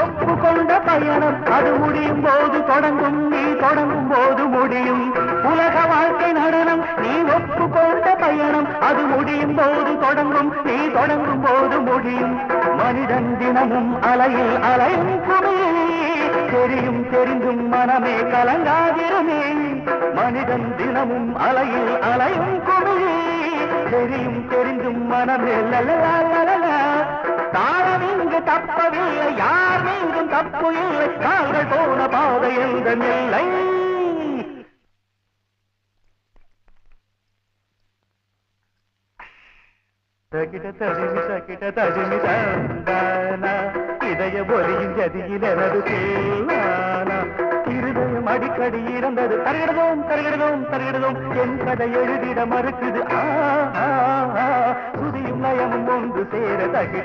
ஒப்புக்கொண்ட பயணம் அது முடியும் போது தொடங்கும், நீ தொடங்கும் போது முடியும். உலக வாழ்க்கை நடனம் நீ ஒப்புக்கொண்ட பயணம் அது முடியும் போது தொடங்கும், நீ தொடங்கும் போது முடியும். மனிதன் தினமும் அலையில் அலையும் குமிழி, தெரியும் தெரிந்தும் மனமே கலங்காதிருமே. மனிதன் தினமும் அலையில் அலையும் குமிழி, தெரியும் தெரிந்தும் மனமே லலலலலலா. தாளம் இங்கு தப்பவில்லை, யார் மீதும் தப்பு இல்லை, கால்கள் போன பாதை எந்த நிலை. தகிட தஜிமி தந்தானா, இதய ஒலியின் ஜதியில் எனது தேவானா. இருதயம் அடிக்கடி இறந்தது, தருகிறதோம் தருகிறதோம் தருகிறதோம், என் கதை எழுதிட மறுக்குது. சுதியும் நயமும் ஒன்று சேர தகிட